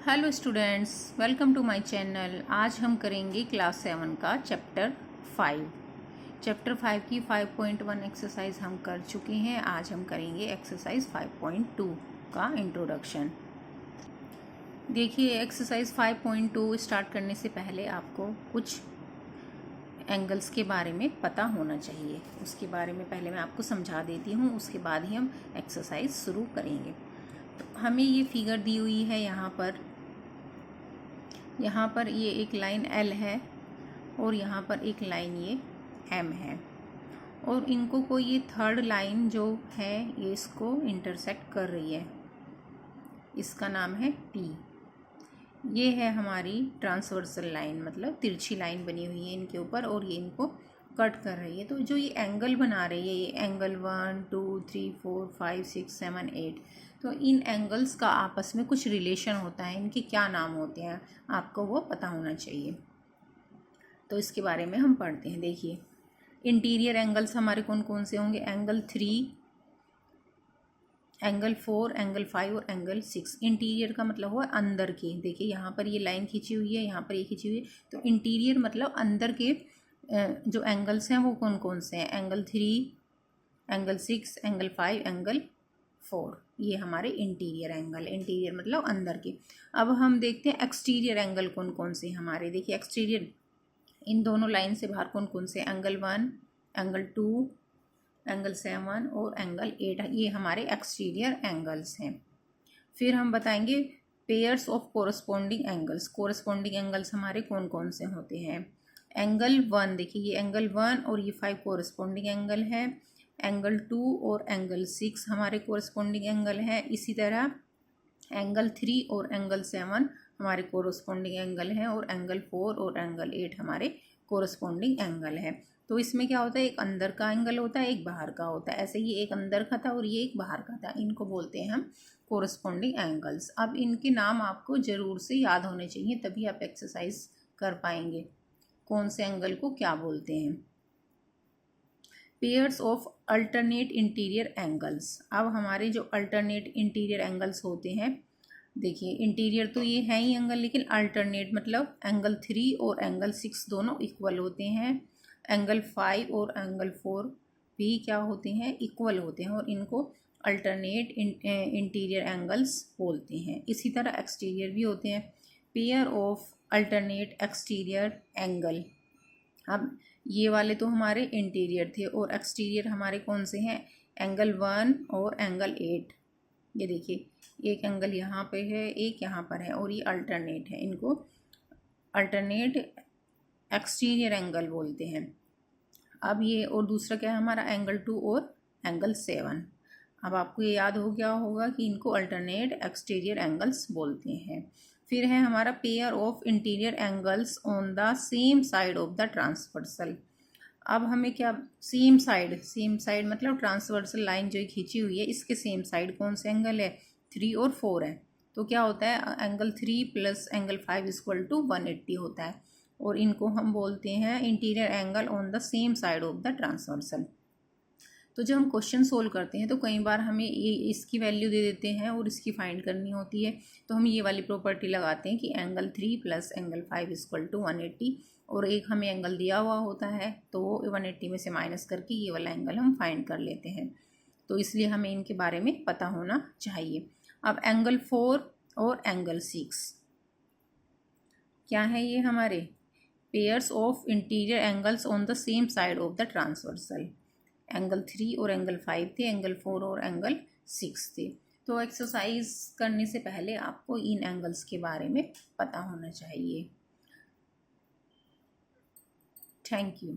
Hello students, welcome to my channel. आज हम करेंगे क्लास 7 का चैप्टर 5 की 5.1 एक्सरसाइज हम कर चुके हैं। आज हम करेंगे एक्सरसाइज 5.2 का इंट्रोडक्शन। देखिए, एक्सरसाइज 5.2 स्टार्ट करने से पहले आपको कुछ एंगल्स के बारे में पता होना चाहिए। उसके बारे में पहले मैं आपको समझा देती हूँ, उसके बाद ही हम एक्सरसाइज शुरू करेंगे। तो हमें ये फिगर दी हुई है यहाँ पर ये एक लाइन L है और यहाँ पर एक लाइन ये M है, और इनको कोई ये थर्ड लाइन जो है ये इसको इंटरसेक्ट कर रही है। इसका नाम है P। ये है हमारी ट्रांसवर्सल लाइन, मतलब तिरछी लाइन बनी हुई है इनके ऊपर और ये इनको कट कर रही है। तो जो ये एंगल बना रही है, ये एंगल 1 2 3 4 5 6 7 8, तो इन एंगल्स का आपस में कुछ रिलेशन होता है। इनके क्या नाम होते हैं आपको वो पता होना चाहिए। तो इसके बारे में हम पढ़ते हैं। देखिए, इंटीरियर एंगल्स हमारे कौन कौन से होंगे? एंगल 3, एंगल 4, एंगल 5 और एंगल 6। इंटीरियर का मतलब हुआ अंदर के। देखिए, यहाँ पर ये लाइन खींची हुई है, यहाँ पर ये खींची हुई है। तो इंटीरियर मतलब अंदर के जो एंगल्स हैं वो कौन कौन से हैं? एंगल 3, एंगल 6, एंगल 5, एंगल 4, ये हमारे इंटीरियर एंगल। इंटीरियर मतलब अंदर के। अब हम देखते हैं एक्सटीरियर एंगल कौन कौन से हमारे। देखिए, एक्सटीरियर इन दोनों लाइन से बाहर कौन कौन से? एंगल 1, एंगल 2, एंगल 7 और एंगल 8, ये हमारे एक्सटीरियर एंगल्स हैं। फिर हम बताएंगे pairs of corresponding angles. Corresponding angles हमारे कौन कौन से होते हैं? एंगल 1, देखिए ये एंगल 1 और ये 5 कोरस्पॉन्डिंग एंगल है। एंगल 2 और एंगल 6 हमारे कोरस्पॉन्डिंग एंगल है। इसी तरह एंगल 3 और एंगल 7 हमारे कोरस्पॉन्डिंग एंगल हैं, और एंगल 4 और एंगल 8 हमारे कोरस्पॉन्डिंग एंगल है। तो इसमें क्या होता है? एक अंदर का एंगल होता है, एक बाहर का होता है। ऐसे ही एक अंदर का था और ये एक बाहर का था। इनको बोलते हैं हम कोरस्पॉन्डिंग एंगल्स। अब इनके नाम आपको ज़रूर से याद होने चाहिए, तभी आप एक्सरसाइज कर पाएंगे। कौन से एंगल को क्या बोलते हैं? Pairs of alternate interior angles. अब हमारे जो अल्टरनेट इंटीरियर एंगल्स होते हैं, देखिए इंटीरियर तो ये है ही एंगल, लेकिन अल्टरनेट मतलब एंगल 3 और एंगल 6 दोनों इक्वल होते हैं। एंगल 5 और एंगल 4 भी क्या होते हैं? इक्वल होते हैं, और इनको अल्टरनेट इंटीरियर एंगल्स बोलते हैं। इसी तरह एक्सटीरियर भी होते हैं, pair of alternate exterior angle. अब ये वाले तो हमारे इंटीरियर थे, और एक्सटीरियर हमारे कौन से हैं? एंगल 1 और एंगल 8। ये देखिए, एक एंगल यहाँ पे है, एक यहाँ पर है, और ये अल्टरनेट है। इनको अल्टरनेट एक्सटीरियर एंगल बोलते हैं। अब ये, और दूसरा क्या है हमारा? एंगल 2 और एंगल 7। अब आपको ये याद हो गया होगा कि इनको अल्टरनेट एक्सटीरियर एंगल्स बोलते हैं। फिर है हमारा pair of interior angles on the same side of the transversal. अब हमें क्या? सेम साइड मतलब ट्रांसवर्सल लाइन जो खींची हुई है, इसके सेम साइड कौन से एंगल है? 3 और 4 है। तो क्या होता है? Angle 3 plus angle 5 equal to 180 होता है, और इनको हम बोलते हैं interior angle on the same side of the transversal. तो जब हम क्वेश्चन सोल्व करते हैं तो कई बार हमें ये इसकी वैल्यू दे देते हैं और इसकी फाइंड करनी होती है, तो हम ये वाली प्रॉपर्टी लगाते हैं कि angle 3 plus angle 5 equal to 180, और एक हमें एंगल दिया हुआ होता है, तो वो 180 में से माइनस करके ये वाला एंगल हम फाइंड कर लेते हैं। तो इसलिए हमें इनके बारे में पता होना चाहिए। अब एंगल 4 और एंगल 6 क्या है? ये हमारे pairs of interior angles on the same side of the transversal. Angle 3 और एंगल 5 थे, एंगल 4 और एंगल 6 थे। तो एक्सरसाइज करने से पहले आपको इन एंगल्स के बारे में पता होना चाहिए। Thank you.